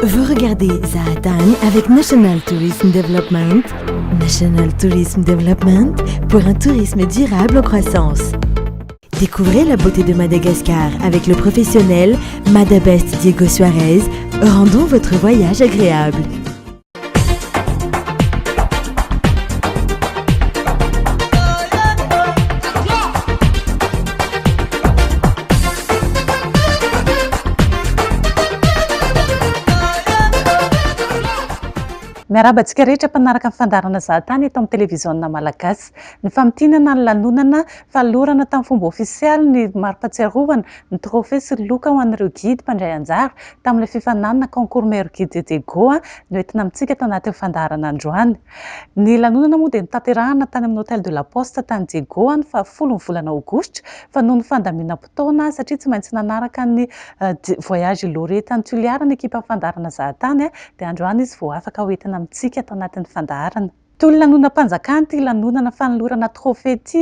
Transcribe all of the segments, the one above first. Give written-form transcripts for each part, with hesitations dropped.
Vous regardez Zaatan avec National Tourism Development. National Tourism Development pour un tourisme durable en croissance. Découvrez la beauté de Madagascar avec le professionnel Madabest Diego Suarez. Rendons votre voyage agréable. Miaraba antsika rehetra mpanaraka amin'ny fandarana Zahatany eto amin'ny televiziona malagasy. Ny famitinana ny lanonana falorana tamin'ny fomba ofisialy ny mari-pahatsiarovana ny trophée sy loka ho an'ireo guide mpandray anjara tamin'ilay fifananana concours meilleur guide de Go no entina amintsika tao anatin'ny fandarana androany. Ny lanonana moa dia nitanterahana tany amin'ny hôtel de la Poste tany Diego ny 10 volana aogositra fa noho ny fandamina-potoana satria tsy maintsy nanaraka ny voyage lauréat tany Tuiliara ny ekipa fandarana Zahatany dia androany izy vao afaka hoentina amintsika tao anatin'ny fandarana. Toy ny lanonam-panjakana ity lanonana fanolorana trophée ity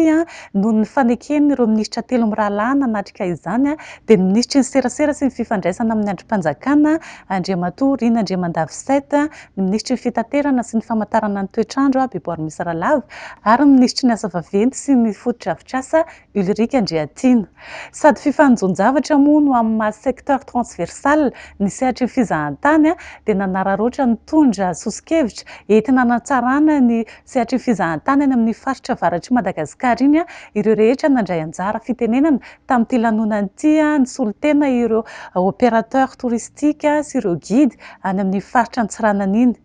noho ny fanekeny ireo minisitra telo mirahalahy natrika izany dia ny ministry ny serasera sy ny fifandraisana amin'ny androm-panjakana Andriamatoa Rina Andriamandavisety, ny ministry ny fitaterana sy ny famantarana ny toetrandro Beboary Misaralava ary ny ministry ny asa vaventy sy ny foto-drafitr'asa Ulrika Andriatina. Sady fifanjoon-javatra moa no amin'ny maha secteur transversal ny sehatry ny fizahantany dia nanararoatra ny tondra sosikevitra entina hanatsarana ny sehatry ny fizahantany any amin'ny faritra avaratry Madagasikara iny ireo rehetra nandray anjara fitenenana tamin'ity lanonana ity ny solitena ireo opérateur touristique sy ireo guide any amin'ny faritra Antsiranana iny.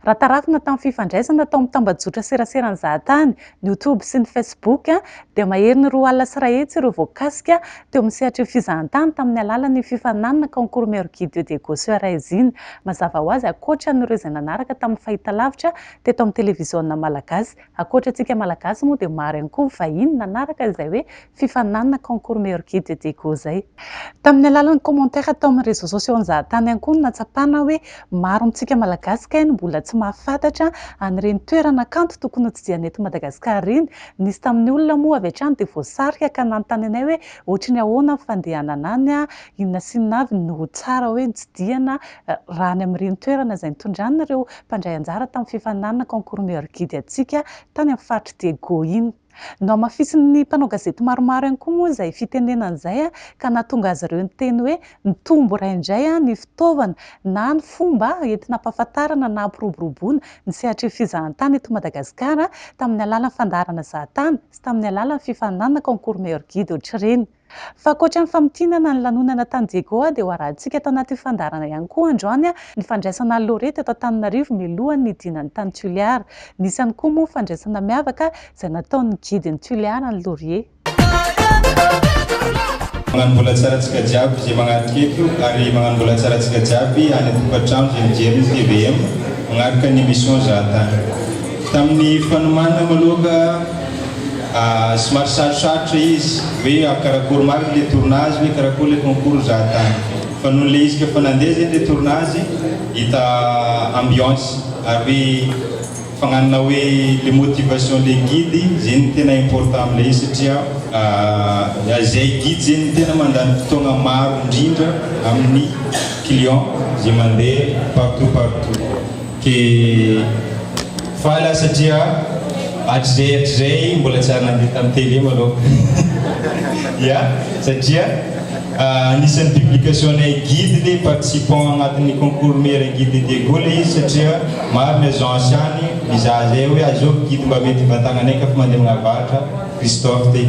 Raha tarafina tamin'ny fifandraisana tao amin'ny tambajotra serasera ny Zahatany, ny YouTube sy ny Facebook dia mahery ny 2 alina sy 1 hetsy ireo voakasika teo amin'ny sehatry ny fizahantany tamin'ny alalan'ny fifananana concours meilleur guide de Diego Suarez iny. Mazava ho azy ankoatran'ireo izay nanaraka tamin'ny fahitalavitra teto amin'ny televiziona malagasy. Ankoatrantsika malagasy moa dia maro ihany koa vahiny nanaraka izay hoe fifananana concours meilleur guide de Diego izay. Tamin'ny alalan'ny commentaire tao amin'ny réseaux sociaux ny Zahatany ihany koa natsapana hoe maro amintsika malagasy kay mbola tsy mahafantatra an'ireny toerana kanto tokony hotsidiana eto Madagasikara iny. Nisy tamin'ny olona moa avy hatrany dia voasarika ka nanontany anay hoe ohatry ny ahoana ny fandehanana any, inona sy inona avy no tsara hoe nitsidihana raha any amin'ireny toerana izay nitondrana ireo mpandray anjara tamin'ny fifananana concours meilleur guide antsika tany amin'ny faritra Diego iny. No amafisin'ny mpanao gazety maromaro ihany koa moa izay fitenenana izay ka nahatonga azy ireo niteny hoe nitombo raindray ny fitaovana na ny fomba entina ampahafantarana na ampiroboroboana ny sehatry ny fizahantany eto Madagasikara tamin'ny alalan'ny fandarana Zahatany sy tamin'ny alalan'ny fifananana concours meilleur guide ohatr'ireny. Fa ankoatra ny famitinana ny lanonana tany Diego dia ho arahantsika tao anaty fandarana ihany koa androany ny fandraisana lauréat eto Antananarivo mialohan'ny hidinany tany Tuiliara. Nisy ihany koa moa fandraisana miavaka izay nataon'ny guide ny Tuiliara ny laurier. Magnano mbola tsara antsika jiaby izay magnaraka eto ary magnano mbola tsara antsika jiaby any an-tokantrano izay mijery ny TVM magnaraka ny émission Zahatany. Tamin'ny fanomanana maloka somary sarosarotra izy hoe karakory marina ilay tournage hoe karakory ilay concours Zahatany. Fa noho ilay izy fa nandeha zay ilay tournage hita ambiance ary hoe fagnanana hoe les motivations des guides zay ny tena important amin'ilay izy satria zay guide zay ny tena mandany fotoagna maro indrindra amin'ny client zay mandeha partout ke fahala satria hatrizay mbola tsara nandeha tamin'ny télé maloha ya satria anisan'ny publicationay guide les participants agnatin'ny concours meilleur guide de Diego le izy satria maro ny agence any mizaha zay hoe azao guide mba mety vantagnanay ka fa mandeha magnavaratra Christophe ty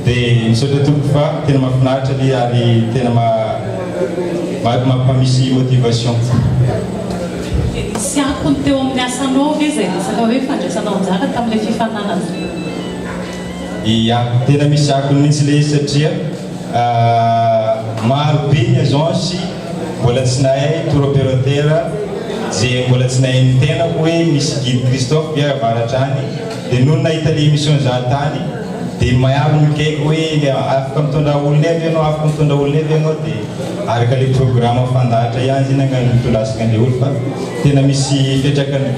dia misaotra tompo fa tena mahafinaritra le ary tena mampamisy motivation. Sy ankony teo amin'ny asanao ve izay resaka hoe fandraisanao anjara tamin'ilay fifananana? Ia, tena misy akony mihitsy le izy satria maro be ny agence mbola tsy nahay tour opérateur zay mbola tsy nahay ny tena hoe misy guide Christophe bia avaratra any dia noho nahita le émission Zahatany dia maiavy mikaiky hoe afaka mitondra olona avy ianao afaka mitondra olona avy ianao dia araka le programme fandahatra ihany zay nangano tolasika an'ilay olo fa tena misy fiantraikany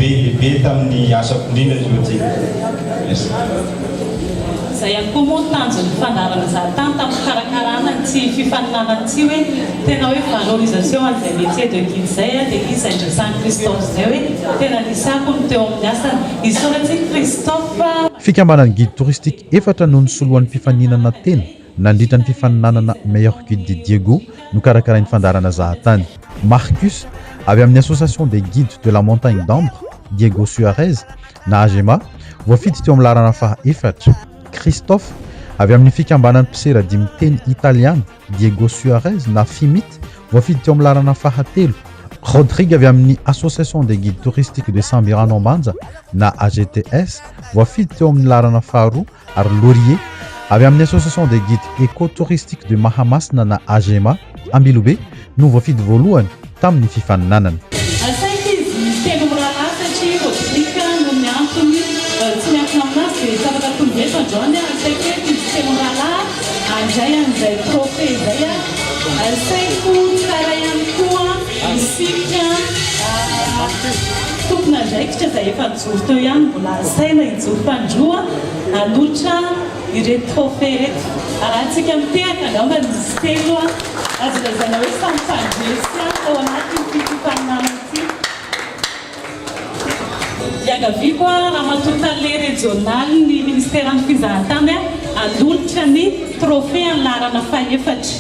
be tamin'ny asako indrindra izy ty. izay ihany koa moa tanjon'ny fandarana zahatany tamin'ny fikarakarana tsy fifaninana tsy hoe tena hoe valorisation an'izay métier de guide zay dia izy zay ndraisan'i Christophe zay hoe tena nisako ny teo amin'ny asany izy soratsy Christophe. Fikambanany guide touristique efatra no nisoloan'ny fifaninana tena nandritra ny fifaninanana meilleur guide de Diego no karakarain'ny fandarana zahatany. Marcus avy amin'ny association des guides de la montagne d'Ambre Diego Suarez na AGEMA voafidy teo amin'ny larana faha efatra. Christophe avy amin'ny fikambanany mpisera dimy teny italiana Diego Suarez na FIMIT voafidy teo amin'ny larana faha telo. Rodrigue avy amin'ny association des guides touristiques de Sambiranambanja na AGTS voafidy teo amin'ny larana faharoa ary Laurier avy amin'ny association des guides éco-touristiques de Mahamasina na AGEMA Ambilobe no voafidy voalohany tamin'ny fifaninanana. Tokona ndraikitra izay efa nijoro teo ihany mbola asaina hijoro mpandroa hanolotra ireto trophée reto. Arahantsika mitehaka angamba nisy telo azo lazaina hoe samy mpandresy tao anatin'ity fifaninana ity. Iagavy koa raha matotale régional ny ministèran'ny fizahantany hanolotra ny trophée amin'ny larana fahaefatra.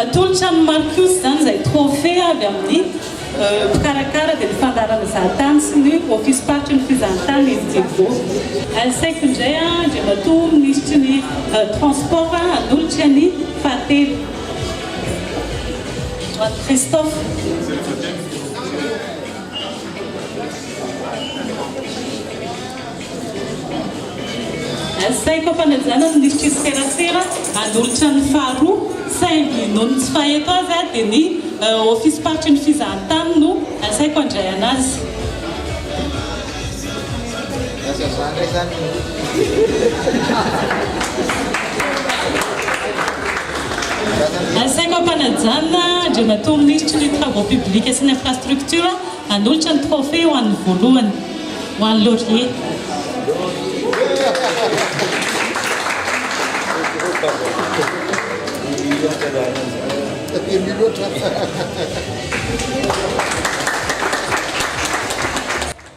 Atolotra ny Marcus zany izay trophée avy amin'ny mpikarakara dia ny fandarana zahatany sy ny office party ny fizahantany izy Diego. Asaiko indray dia matoa ministry ny transport hanolotra ny fahatelo. Christophe. Asaiko ampanajana ny ministry serasera hanolotra ny faharoa saingy noho ny tsy faheto azy dia ny office party ny fizahantany no asaiko andray anazy. Asaiko ampanajana andriamatoa ministry ny travaux publics sy ny infrastructure hanolotra ny trophée ho an'ny voalohany ho an'ny Laurier.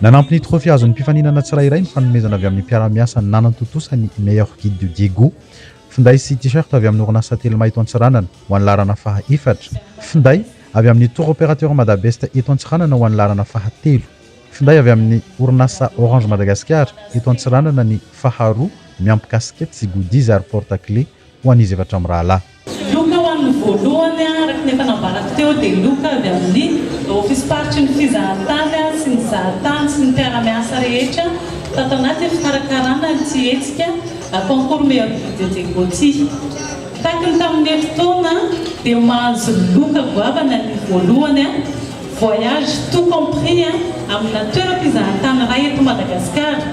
Nanampy ny trophée azon'ny mpifaninana tsirairay ny fanomezana avy amin'ny mpiara-miasa ny nanantotosa ny meilleur guide de Diego. Finday sy t-shirt avy amin'ny orinasa Telma eto Antsiranana ho an'ny larana faha efatra. Finday avy amin'ny tour opérateur Madabest eto Antsiranana ho an'ny larana faha telo. Finday avy amin'ny orinasa Orange Madagascar eto Antsiranana ny faharoa miampy casquette sy goodies ary porte-clés ho an'izy efatra amin'ny rahalahy. Loka ho an'ny voalohany araka ny efa nambarako teo dia loka avy amin'ny office party ny fizahantany sy ny zahatany sy ny mpiara-miasa rehetra tato anaty fikarakarana ny hetsika concours meilleur guide de Diego ty. Takiny tamin'ny eritaona dia mahazo loka goavana ny voalohany voyage tout compris amina toeram-pizahantany raha eto Madagasikara.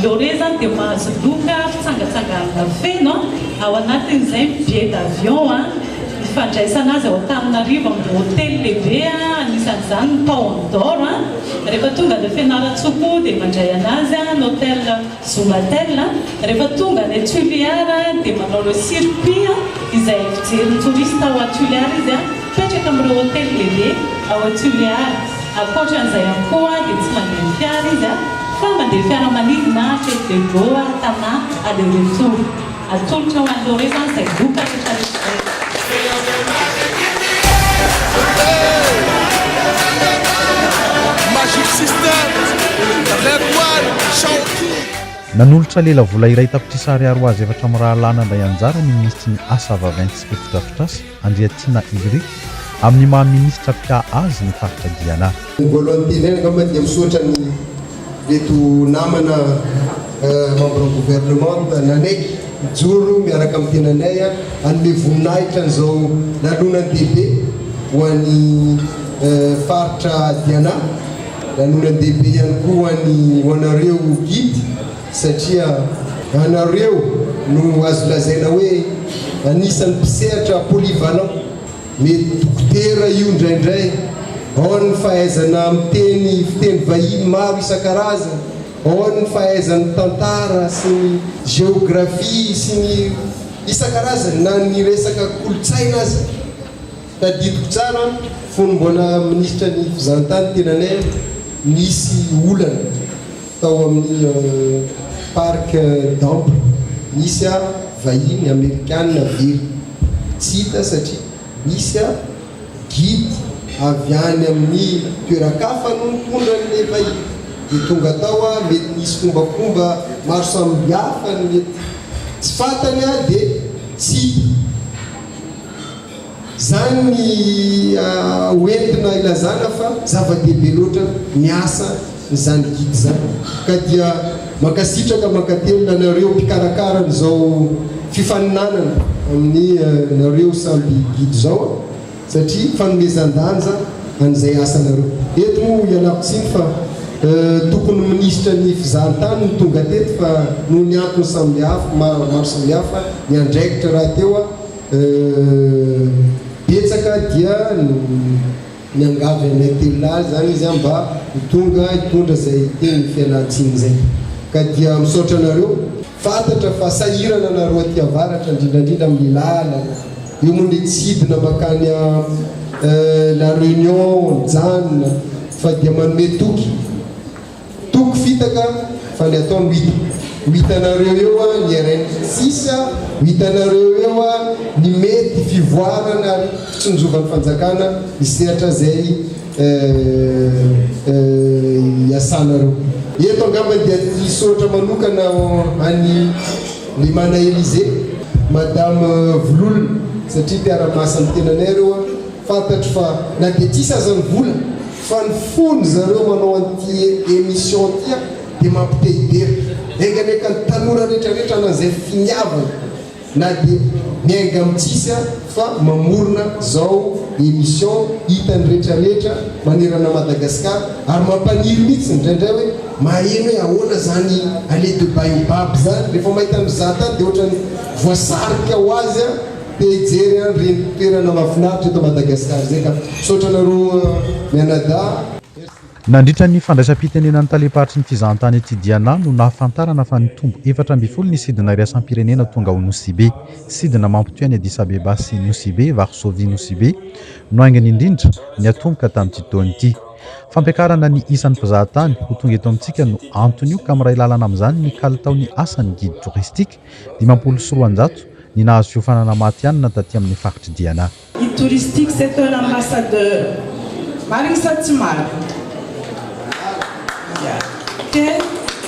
Laurier zany dia mahazo loka fitsangatsanganana feno ao anatin'izay billet d'avion fandraisana azy ao Antananarivo amin'ny hôtel lehibe anisan'izany ny Paon d'Or. Rehefa tonga ny Fianarantsoa dia mandray anazy ny hôtel Zomatel. Rehefa tonga ny Tuléar dia manao le circuit izay fijery touriste ao Tuléar izy petraka amin'ireo hôtel lehibe ao Tuléar. Ankoatran'izay ihany koa dia tsy mandeha fiara izy fa mandeha fiaramanidina Tête de Gros Tana aller retour. Atolotra ho an'ny Laurier zany izay loka rehetra. Nanolotra lela vola iray tapitrisary aro azy efatra amin'ny rahalana indray anjara ny ministry ny asa vaventy sy fotodrafitrasa Andriatina Idric amin'ny maha-ministra pia azy ny faritra Diana. Voalohany teny angamba dia misotra ny reto namana membre gouvernement nanaiky mijoro miaraka amin'ny tenanay an'le voninahitra an'izao lanonany dehibe ho an'ny faritra Diana. Lanonany dehibe ihany koa ho anareo guide satria anareo no azo lazaina hoe anisan'ny mpisehatra polyvalent. Mety dokotera io indraindray, ao ny fahaizana miteny fiteny vahiny maro isan-karazany, ao ny fahaizan'ny tantara sy ny géographie sy ny isan-karazany na ny resaka kolotsaina azy tadidiko tsara fony mbola ministra ny fizahantany tenanay nisy olana tao amin'ny parc d'Ample nisy a vahiny amerikanina very tsy hita satria nisy a guide avy any amin'ny toerakafa no mitondra ny vahiny de tonga tao a mety nisy fombafomba maro samihafa ny mety tsy fatany a de tsy zany oentina ilazana fa zava-dehibe loatra miasa nyzany guide zany ka dia makasitraka makatelona nareo mpikarakara n'izao fifaninanana amin'ny nareo samby guide zao satria fanomezan-danja an'izay asanareo eto mo ialako tsiny fa tokony ministra ny fizahantany ny tonga teto fa noho ny antony sambihafa maro sambihafa ny andraikitra raha teo a betsaka dia ny angavy anay telona zany izy mba tonga hitondra zay teny fialantsiny zay ka dia misaotra anareo fantatra fa sahirana nareo aty avaratra indrindrandrindra amin'ny lala io moa ny tsidina makany la réunion janona fa dia manome toky fitaka fa ny ataony hitanareo eo a ny RN6 hitanareo eo a ny mety fivoarana fitsonjovan'ny fanjakana misehatra zay iasanareo eto angamba dia tisotra manokana any Limana Élysée madame Vololona satria mpiara-masany tenanay reo a fantatro fa na dia tsisy azany vola fa ny fony zareo manao an'ity émission ty a dia mampitehidery enganeka ny tanora rehetrarehetra anan'izay finiavana na dia miainga amintsisy a fa mamorona zao émission hitany rehetrarehetra manerana Madagasikara ary mampaniry mihitsy indraindray hoe maheno hoe ahoana zany ale de baobab zany rehefa mahita mizahantany dia ohatrany voasarika ho azy a dia hijery a reny toerana mahafinaritra eto Madagasikara zay ka misaotra anareo mianada. Nandritra ny fandraisam-pitenenan'ny talepahatry ny fizahantany ety Diana no nahafantarana fa ny tombo 4 ny sidina iraisam-pirenena tonga ho Nosy-Be, sidina mampitoy ny Addis Abeba sy Nosy-Be, Varsovie Nosy-Be no aingany indrindra ny atomboka tamin'ity taona ity. Fampiakarana ny isan'ny mpizahatany ho tonga eto amintsika no antony io ka miray lalana amin'izany ny kalitaon'ny asan'ny guide touristique 500 ny nahazo fiofanana matianina taty amin'ny faritry Diana. Guide touristique, c'est un ambassadeur. Marisa Tsimar.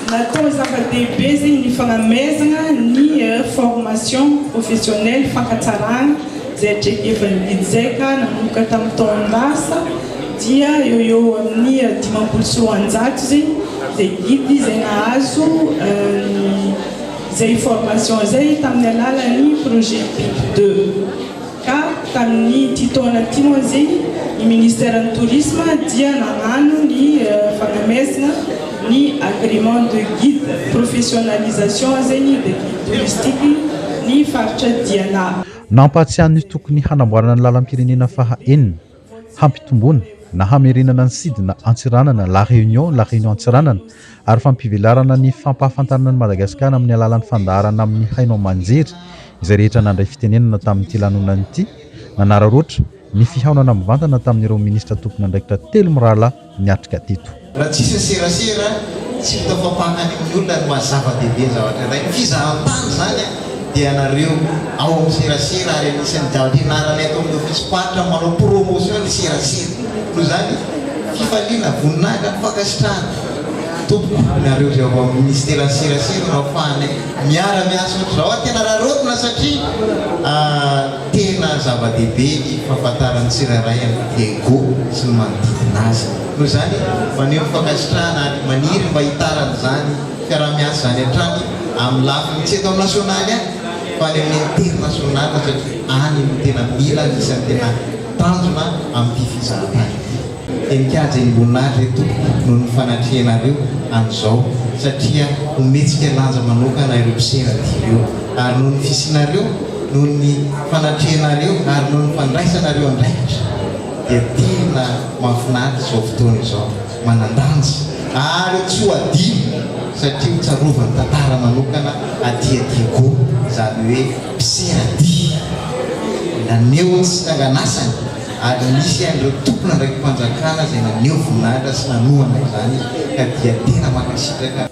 Natao zava-dehibe zegny ny fagnamezana ny formation professionnelle fankatsarana zay draiky efa nividy zay ka nanomboka tamin'ny taon-dasa dia eo amin'ny 500 zegny zay guide zay nahazo zay formation zay tamin'ny alalan'ny projet PIP 2 ka tamin'ny taona ty moa zegny ny ministère du tourisme dia nagnano ny fagnamezana ny agrément de guide professionnalisation zegny de guide touristique ny faritra Diana. Nampatsiahany tokony hanamboarana ny lalam-pirenena faha-enina hampitomboana na hamerenana ny sidina antsiranana la réunion antsiranana ary fampivelarana ny fampahafantarana ny Madagasikara amin'ny alalan'ny fandaharana amin'ny haino manjery izay rehetra nandray fitenenana tamin'ity lanonana ity nanararoatra ny fihaonana mivantana tamin'ireo ministra tokony andraikitra telo mirala niatrika teto. Raha tsisy serasera tsy fitafampahany amin'ny olona ny mahazava-dehibe zavatra iray ny fizahantany zany dia anareo ao amin'ny serasera ary anisan'ny zavatra ianarany ato amin'ny ofisy-paritra manao promotion ny serasera noho zany fifaliana voninahitra ny fankasitrahana tompoko nareo zay ao amin'ny ministera ny serasera no ahafahany miara-miasa ohatra zao tena raharotona satria tena zava-dehibe ny fahafantaran'ny tsirairay amin'ny Diego sy ny manodidina azy. Noho zany maneho fankasitrahana ary maniry mba hitarana zany fiara-miasa zany hatrany amin'ny lafiny tsy eto nasionaly any fa any amin'ny internasionaly satria any no tena mila isan'ny tena tanjona amin'ny fizahantany. Enikajy imboninahitra eto noho ny fanatrehanareo an'izao satria ometsika lanja manokana ireo mpiserady ireo ary noho ny fisinareo noho ny fanatrehanareo ary noho ny fandraisanareo andraikitra dia tena mahafinaritra izao fotoana izao manandanja ary tsy ho adino satria hotsarovany tantara manokana adiadiago zany hoe mpiserady naneo tsy tanganasany ary misy an'ireo tompona ndraiky mpanjakana zay naneo voninahitra sy nanohana izany ka dia tena mankasitraka.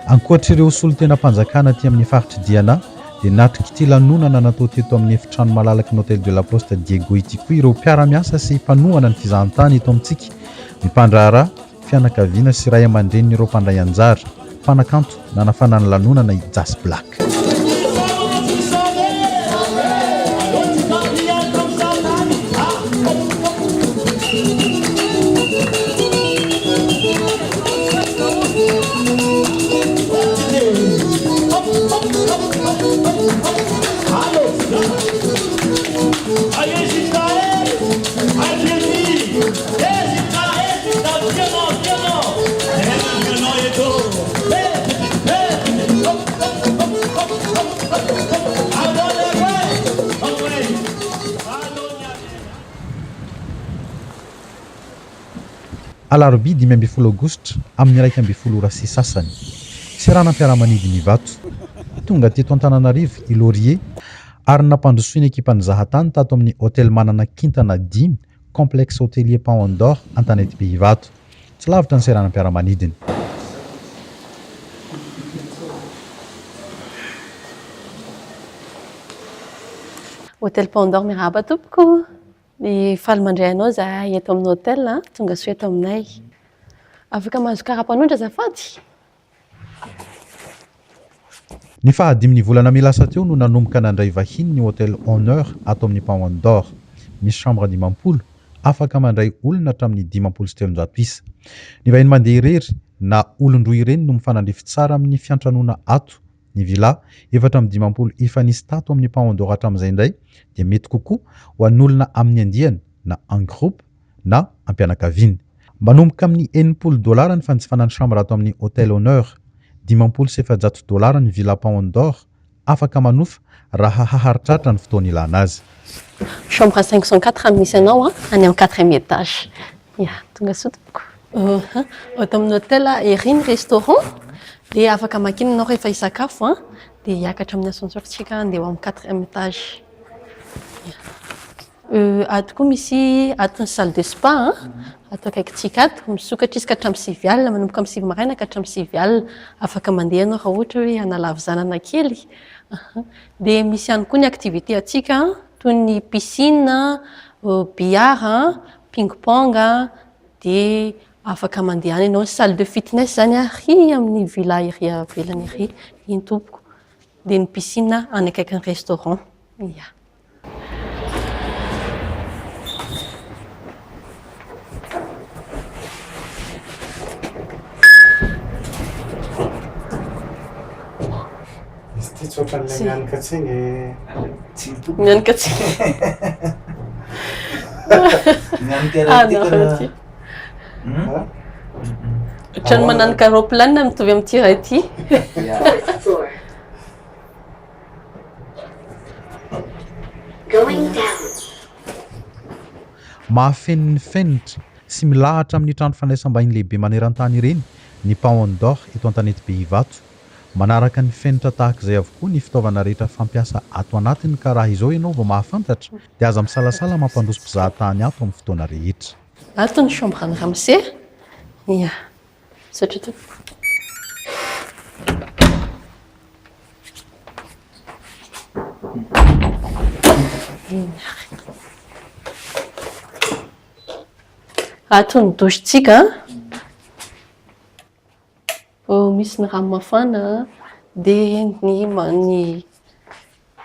Ankoatr'ireo solo tena mpanjakana aty amin'ny faritry Diana dia natrika ity lanonana natao teto amin'ny efitrano malalaky ny Hôtel de la Poste Diego ity koa ireo mpiara-miasa sy mpanohana ny fizahantany eto amintsika mipandraharaha fianakaviana sy ray aman-dreniny ireo mpandray anjara mpanakanto nanafanany lanonana i Jas Black. Alarobia 10 Aogositra amin'ny 1 ora sy sasany sirana mpiara-manidy ny Vato tonga teto Antananarivo i Laurier ary nampandrosoiny ekipany zahatany tato amin'ny hôtel manana kintana 10 complexe hôtelier Paon d'Or Antanety be Ivato tsy lavitra ny sirana mpiara-manidiny. Hôtel Paon d'Or miraba tompoko. Ny faly mandray anao za eto amin'ny hôtel tonga soa eto aminay. Afaka mahazo karapanondra azafady. Ny fahadiminy volana May lasa teo no nanomboka nandray vahiny ny hôtel Honneur ato amin'ny Paon d'Or. Misy chambre 10 afaka mandray olona hatramin'ny 700 isa. Ny vahiny mandeha irery na olon-droa ireny no mifanandrify tsara amin'ny fiantranoana ato. Ny villa 410 efa nisy tato amin'ny Paon d'Or hatramin'izay indray dia mety kokoa ho an'olona amin'ny andiany na en groupe na ampianakaviana. Manomboka amin'ny $80 ny fanjifanany chambre ato amin'ny hôtel Honneur, $700 ny villa Paon d'Or afaka manofa raha haharitratra ny fotoana ilana azy. Chambre 504 misy anao any amin'ny 4e étage. Ya, tonga soa tompoko. Ato amin'ny hôtel Erin restaurant dia afaka makina anao rehefa hisakafo dia hiakatra amin'ny ascenseur-tsika andeha amin'ny 4e étage. Ato koa misy ato ny salle de spa ato akaikintsika ato misokatra isika hatramin'ny 6 alina manomboka amin'ny 6 maraina ka hatramin'ny 6 alina afaka mandeha anao raha ohatra hoe hanalava zanana kely. Dia misy ihany koa ny activité atsika toy ny piscine, billard, ping-pong dia afaka mandeha any ianao salle de fitness zany ry amin'ny villa iry avelany iry iny tompoko. Dia ny piscine any akaikin'ny restaurant. Ya. Mianaka tsiny mianaka tsiny otrany mananaka roplanina mitovy amin'ny tira ity. Mahafeniny fenitra sy milahatra amin'ny trano fandraisam-bahiny lehibe maneran-tany ireny ny Paon d'Or eto Antanety be Ivato. Manaraka ny fenitra tahaka izay avokoa ny fitaovana rehetra fampiasa ato anatiny ka raha izao ianao vao mahafantatra dia aza misalasala mampandroso mpizahatany ato amin'ny fotoana rehetra. Ato ny chambre ny ramose. Ya. Sotra tompoko. Ato ny douche-tsika. Misy ny rano mafana dia ny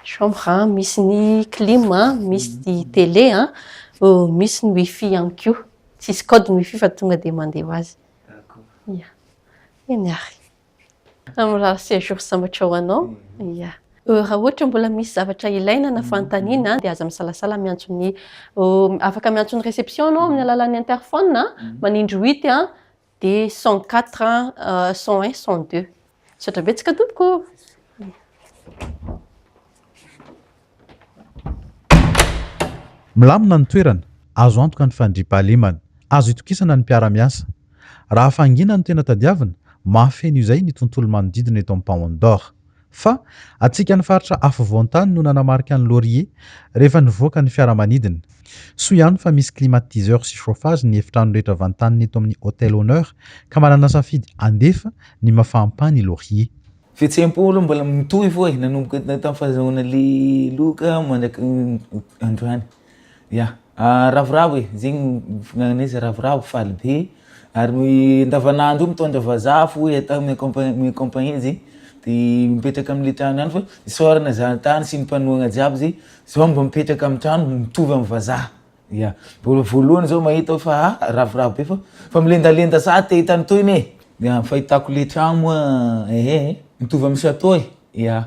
chambre misy ny clim misy ny télé misy ny wifi ihany koa. Tsisy code ny wifi fa tonga dia mandeha ho azy. Ya. Eny ary. Amin'ny raha séjour sambatra ho anao. Ya. Raha ohatra mbola misy zavatra ilaina na fanontaniana dia aza misalasala miantso ny afaka miantso ny réception anao amin'ny alalan'ny interphone manindry 8 dia 104 101 102. Sotra betsaka tompoko. Milamina ny toerana, azo antoka ny fandriam-pahalemana, azo itokisana ny mpiara-miasa. Raha fangina no tena tadiavina, mahafeno izay ny tontolo manodidina eto amin'ny Paon d'Or. Fa atsika ny faritra afovoan-tany no nanamarika ny Laurier rehefa nivoaka ny fiaramanidina. Soa ihany fa misy climatiseur sy chauffage ny efitrano rehetra van-tany eto amin'ny Hôtel Honneur ka manana safidy andefa ny mafampany Laurier. Fihetsem-po mbola mitohy foa nanomboka tamin'ny fahazahoana le loka mandraka androany. Ravoravo zegny fiagnan'izy ravoravo faly be ary andavanandro mitondra vazaha fo atao mi-accompagner izy dia mipetraka amin'ile trano ihany fa isaorana zana-tany sy ny mpanohana jiaby zay zao mba mipetraka amin'ny trano mitovy amin'ny vazaha. Mbola voalohany zao mahita fa ravoravo be fa milendalenda sa te hitany toy fahitako le trano moa mitovy amin'ny château dia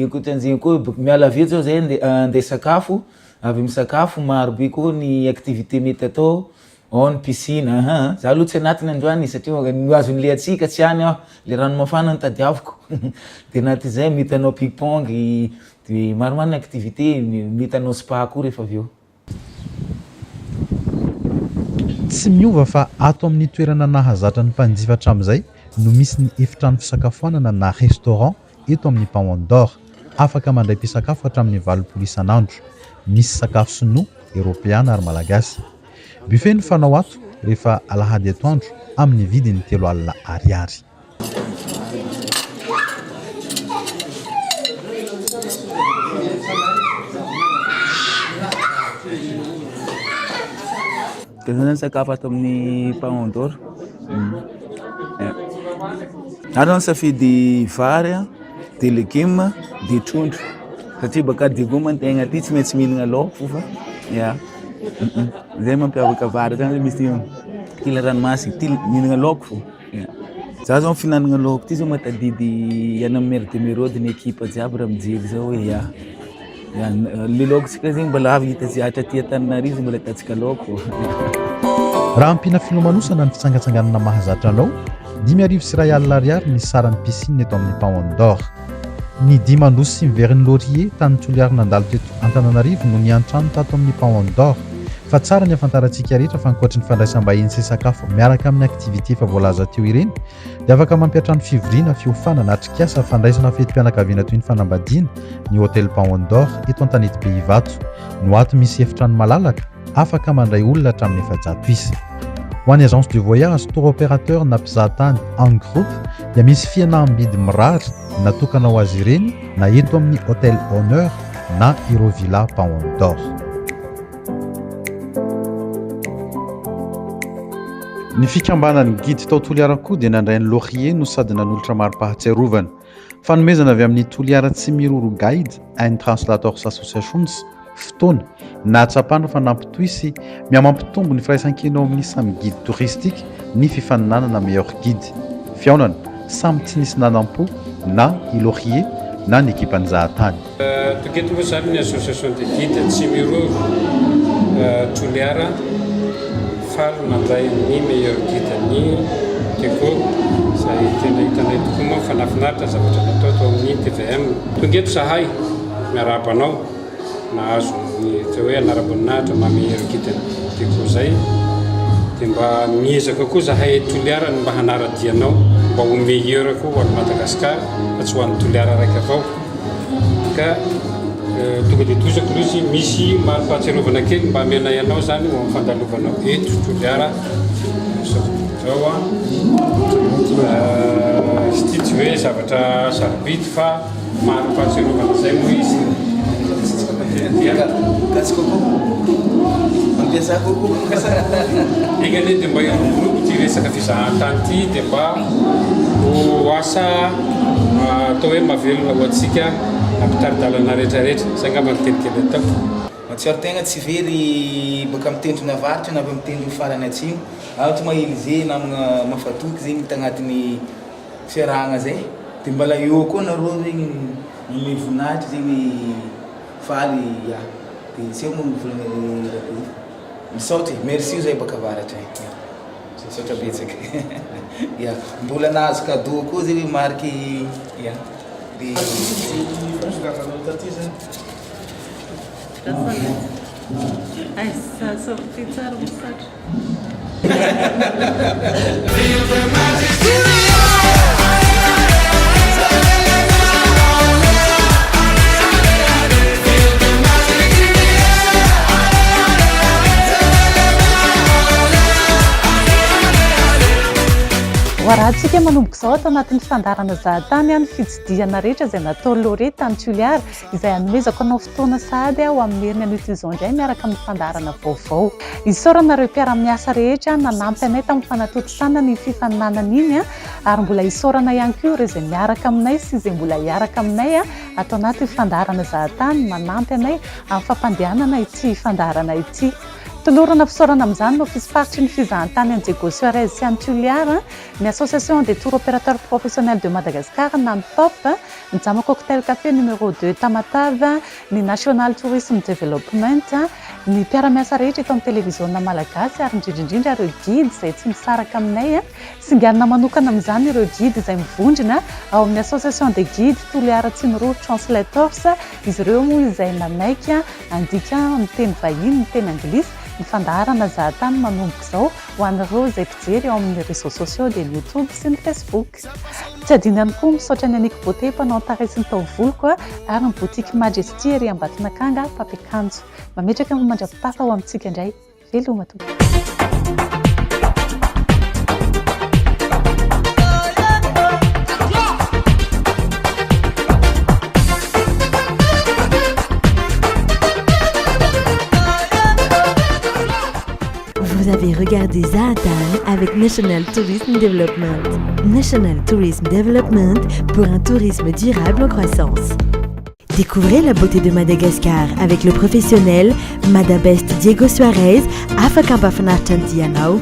ankoatran'izay koa miala vetsy zao zay andeha sakafo avy misakafo maro be koa ny activité mety atao ao ny piscine za aloha tsy anatiny androany satria azon'le atsika tsy any aho le rano mafana ny tadiaviko dia anatin'izay mety anao ping-pong dia maromaro ny activité mety anao spa koa rehefa avy eo. Tsy miova fa ato amin'ny toerana nahazatra ny mpanjifa hatramin'izay no misy ny efitrano fisakafoanana na restaurant eto amin'ny Paon d'Or afaka mandray mpisakafo hatramin'ny 20 isan'andro. Misy sakafo sinoa, Europeana ary malagasy. Buffet ny fanao ato rehefa alahady atoandro amin'ny vidiny 3 alina ariary. Karazana sakafo ato amin'ny Paon d'Or. Ary safidy vary, dia légumes, dia trondro. Satria baka digouma tegna aty tsy maintsy mihinana laoko fa zay mampiavaka vary zany misy tila ranomasina tila mihinana laoko fo. Za zao fihinanana laoko ty zao matadidy ana mer de mérode ny ekipa jiaby raha mijery zao hoe le laoko tsika zegny mbola avy hita zihatra aty Antananarivo mbola hitantsika laoko. Raha ampina filomanosana ny fitsangatsanganana mahazatra anao 5,000 ariary ny saran'ny piscine eto amin'ny Paon d'Or. Ny dimandroso sy miverin'ny Laurier tany Toliary nandalo teto Antananarivo no niantrano tato amin'ny Paon d'Or. Fa tsara ny afantarantsika rehetra fa ankoatry ny fandraisam-bahiny sy sakafo miaraka amin'ny aktivité efa voalaza teo ireny dia afaka mampiatrano fivoriana fiofanana atrikasa fandraisana fetim-pianakaviana toy ny fanambadiana ny Hôtel Paon d'Or eto Antanety be Ivato no ato misy efitrano malalaka afaka mandray olona hatramin'ny 700 isa. Ho an'ny agence de voyage tour opérateur na mpizahatany en groupe dia misy fihenam-bidy mirary natokana ho azy ireny na eto amin'ny Hôtel Honneur na Eurovilla Paon d'Or. Ny fikambanan'ny guide tao Toliara koa dia nandrain'ny Laurier no sady nanolotra maro-pahatsiarovana. Fanomezana avy amin'ny Toliara tsy miroro guide and translators associations fotoana na atsapana fa nampitohy sy mihamampitombo ny firaisan-kinao amin'ny samy guide touristique ny fifaninanana meilleur guide. Fiaonana samy tsy nisy nanam-po na i Laurier na ny ekipany zahatany. Toketo moa zany ny association de guide tsy miroro Toliara faly mandray ny meilleur guide ny Teko izay tena hitanay tokoa moa fa nafinaritra zavatra natao tao amin'ny TVM. Tongeto zahay miarabanao nahazo ny hoe anara-boninahitra ma meilleur guide Teko zay dia mba miezaka koa zahay Toliara mba hanaradianao mba ho meilleur koa ho an'ny Madagasikara fa tsy ho an'ny Toliara raika avao ka tonga dia tozako lozy misy mahafahatsiarovana kely mba amenay anao zany ho amifandalovanao eto Toliara zao izy ty tsy hoe zavatra sarobidy fa maro fahatsiarovana zay moa izy. Igny anie dia mba iroborobo ty resaka fizahan-tany ty dia mba ho asa atao hoe mahavelona ho antsika ampitaridalana rehetrarehetra zay ngamba ny kelikely atao. Matsiaro tegna tsy very baka mitendry ny avaritra na avy mitendry farany atsimo ohatra mahélize na mafatoky zegny tagnatin'ny fiarahagna zay dia mbala eo koa nareo zegny ny voninahitra zegny faly dia tsy moa misaotra merci zay baka avaratra misaotra betsaka mbola nahazo cadeau koa zay hoe mariky dia Ai, sorti tsara mosatra. Hoarantsika manomboka izao atao anatin'ny fandarana zahatany ny fitsidiana rehetra izay natao Loré tany Toliara izay hanomezako anao fotoana sahady ho amin'ny herin'ny an'ito izao indray miaraka amin'ny fandarana vaovao. Isaoranareo mpiara-miasa rehetra nanampy anay tamin'ny fanatontosana ny fifaninanana iny ary mbola isaorana ihany koa ireo izay miaraka aminay sy izay mbola hiaraka aminay atao anaty fandarana zahatany manampy anay amin'ny fampandehanana ity fandarana ity. Tolorana fisaorana amin'izany no ofisy faritry ny fizahantany an'i Diego Suarez sy an'i Toliara, ny Association des tours opérateurs professionnels de Madagascar, NANTOP, ny Jama Cocktail Café numéro 2 Tamatave, ny National Tourism Development, ny mpiara-miasa rehetra eto amin'ny televiziona malagasy ary indrindrindrindra ireo guide izay tsy misaraka aminay singanina manokana amin'izany ireo guide izay mivondrona ao amin'ny Association des guides Toliara Tsinoro Translators, izy ireo moa izay manaiky andika amin'ny teny vahiny, ny teny anglisy. Ny fandarana zahatany manomboka izao ho anareo izay mpijery ao amin'ny réseaux sociaux dia ny YouTube sy ny Facebook. Tsy adino ihany koa misaotra ny Aniko Beauté mpanao tarehy sy ny taovoloko ary ny boutique Majesty ery Ambatonakanga Papikanjo. Mametraka ny mandrapitafa ho amintsika indray. Veloma tompoko. Vous avez regardé Zaatan avec National Tourism Development. National Tourism Development pour un tourisme durable en croissance. Découvrez la beauté de Madagascar avec le professionnel Madabest Diego Suarez, Afaka Bafanarchantianao.